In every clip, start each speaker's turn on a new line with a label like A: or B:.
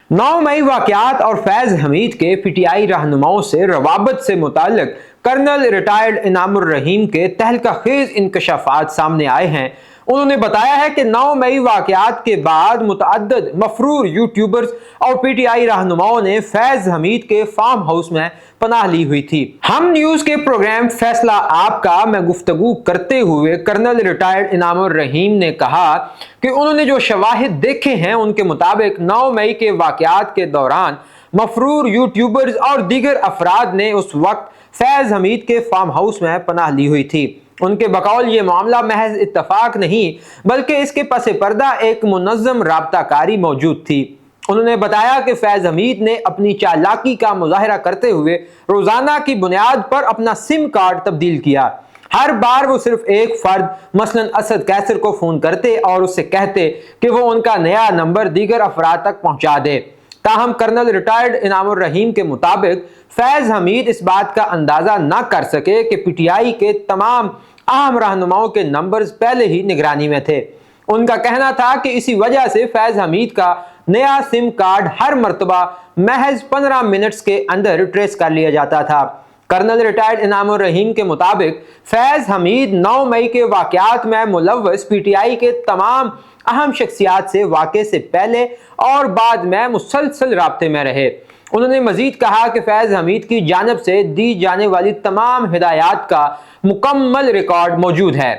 A: 9 मई वाकयात और फैज हमीद के पीटीआई रहनुमाओं से रवाबत से मुताल्लिक कर्नल रिटायर्ड इनामुर रहीम के तहलका-खेज इंकशाफात सामने आए हैं। उन्होंने बताया है कि 9 मई वाकयात के बाद मुतअद्दिद मफरूर यूट्यूबर्स और पीटीआई रहनुमाओं ने फैज हमीद के फार्म हाउस में पनाह ली हुई थी। हम न्यूज के प्रोग्राम फैसला आपका में गुफ्तगू करते हुए कर्नल रिटायर्ड इनामुर रहीम ने कहा कि उन्होंने जो शवाहिद देखे हैं उनके मुताबिक 9 मई के वाकयात के दौरान मफरूर यूट्यूबर्स और दीगर अफराद ने उस वक्त फैज हमीद के फार्म हाउस में पनाह ली हुई थी। उनके बकौल ये मामला महज इत्तफाक नहीं बल्कि इसके पसे पर्दा एक मुनज़्ज़म राबताकारी मौजूद थी। उन्होंने बताया कि फैज हमीद ने अपनी चालाकी का मुजाहरा करते हुए रोजाना की बुनियाद पर अपना सिम कार्ड तब्दील किया। हर बार वो सिर्फ एक फर्द मसलन असद कैसर को फोन करते और उससे कहते कि वो उनका नया नंबर दीगर अफराद तक पहुंचा दे। ताहम कर्नल रिटायर्ड इनामुर रहीम के मुताबिक फैज हमीद इस बात का अंदाजा न कर सके कि पीटीआई के तमाम अहम रहनुमाओं के नंबर्स पहले ही निगरानी में थे। उनका कहना था कि इसी वजह से फैज हमीद का नया सिम कार्ड हर मर्तबा महज 15 मिनट्स के अंदर ट्रेस कर लिया जाता था। कर्नल रिटायर्ड इनामुर रहीम के मुताबिक फैज हमीद 9 मई के वाकयात में मुलव्वस पीटीआई के तमाम अहम शख्सियात से वाक़े से पहले और बाद में मुसलसल राब्ते में रहे। उन्होंने मजीद कहा कि फैज हमीद की जानिब से दी जाने वाली तमाम हिदायत का मुकम्मल रिकॉर्ड मौजूद है।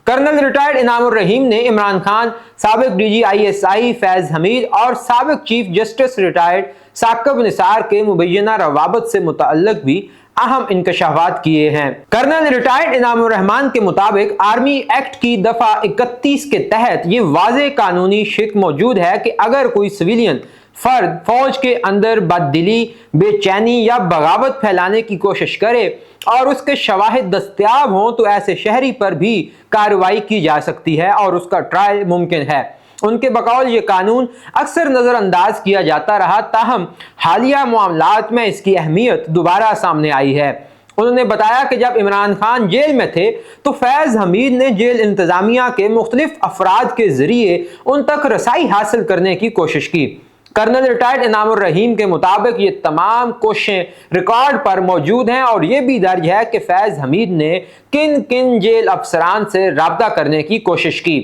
A: कर्नल रिटायर्ड इनामुर रहीम ने इमरान खान, साबिक DGISI फैज हमीद और साबिक chief justice retired Saqib Nisar के मुबैना रवाबत से मुतअल्लिक भी अहम इंकशाफात किए हैं। कर्नल रिटायर्ड इनामुर रहमान के मुताबिक आर्मी एक्ट की दफा 31 के तहत ये वाज़े कानूनी शिक मौजूद है कि अगर कोई सिविलियन फर्द फौज के अंदर बददिली, बेचैनी या बगावत फैलाने की कोशिश करे और उसके शवाहिद दस्तयाब हों तो ऐसे शहरी पर भी कार्रवाई की जा सकती है और उसका ट्रायल मुमकिन है। उनके बकौल ये कानून अक्सर नज़रअंदाज किया जाता रहा, ताहम हालिया मामलात में इसकी अहमियत दोबारा सामने आई है। उन्होंने बताया कि जब इमरान खान जेल में थे तो फैज हमीद ने जेल इंतजामिया के मुख्तलिफ अफराद के जरिए उन तक रसाई हासिल करने की कोशिश की। कर्नल रिटायर्ड इनामुर रहीम के मुताबिक ये तमाम कोशिशें रिकॉर्ड पर मौजूद हैं और ये भी दर्ज है कि फैज हमीद ने किन किन जेल अफसरान से राब्ता करने की कोशिश की।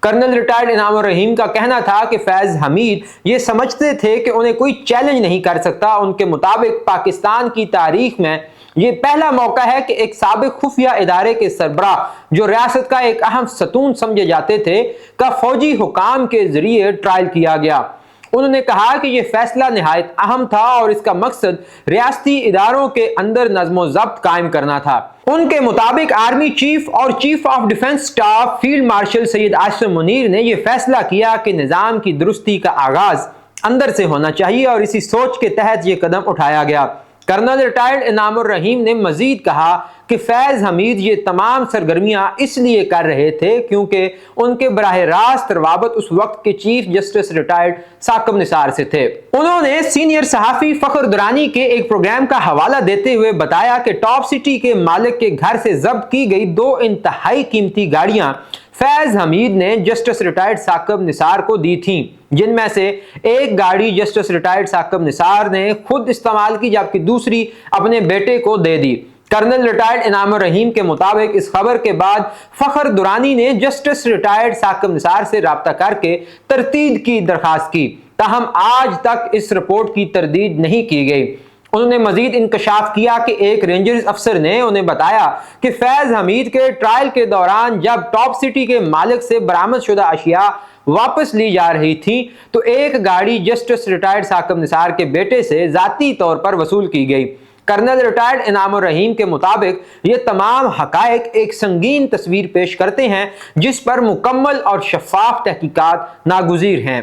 A: कर्नल रिटायर्ड इनामुर रहीम का कहना था कि फैज हमीद ये समझते थे कि उन्हें कोई चैलेंज नहीं कर सकता। उनके मुताबिक पाकिस्तान की तारीख में ये पहला मौका है कि एक साबिक खुफिया इदारे के सरबराह जो रियासत का एक अहम सतून समझे जाते थे का फौजी हुकाम के जरिए ट्रायल किया गया। उन्होंने कहा कि यह फैसला निहायत अहम था और इसका मकसद रियासती इदारों के अंदर नज़्म ज़ब्त कायम करना था। उनके मुताबिक आर्मी चीफ और chief of defence staff field marshal Syed Asim Munir ने यह फैसला किया कि निज़ाम की दुरुस्ती का आगाज अंदर से होना चाहिए और इसी सोच के तहत यह कदम उठाया गया। कर्नल रिटायर्ड इनामुर रहीम ने मजीद कहा कि फैज हमीद ये तमाम सरगर्मियां इसलिए कर रहे थे क्योंकि उनके बराह रास्त रवाबत उस वक्त के chief justice retired Saqib Nisar से थे। उन्होंने सीनियर सहाफी फखर दुरानी के एक प्रोग्राम का हवाला देते हुए बताया कि टॉप सिटी के मालिक के घर से जब्त की गई 2 इंतहाई कीमती गाड़ियां फैज हमीद ने जस्टिस रिटायर्ड साकिब निसार को दी थीं, जिनमें से एक गाड़ी जस्टिस रिटायर्ड साकिब निसार ने खुद इस्तेमाल की जबकि दूसरी अपने बेटे को दे दी। कर्नल रिटायर्ड इनामुर रहीम के मुताबिक इस खबर के बाद फखर दुरानी ने जस्टिस रिटायर्ड साकिब निसार से राब्ता करके तरतीब की दरखास्त की, ताहम आज तक इस रिपोर्ट की तरदीद नहीं की गई। उन्होंने मजीद इंकशाफ किया कि एक रेंजर्स अफसर ने उन्हें बताया कि फैज हमीद के ट्रायल के दौरान जब टॉप सिटी के मालिक से बरामद शुदा अशिया वापस ली जा रही थी तो एक गाड़ी जस्टिस रिटायर्ड साकिब निसार के बेटे से जाती तौर पर वसूल की गई। कर्नल रिटायर्ड इनामुर रहीम के मुताबिक ये तमाम हकायक एक संगीन तस्वीर पेश करते हैं जिस पर मुकम्मल और शफाफ तहकीकात नागुज़ीर हैं।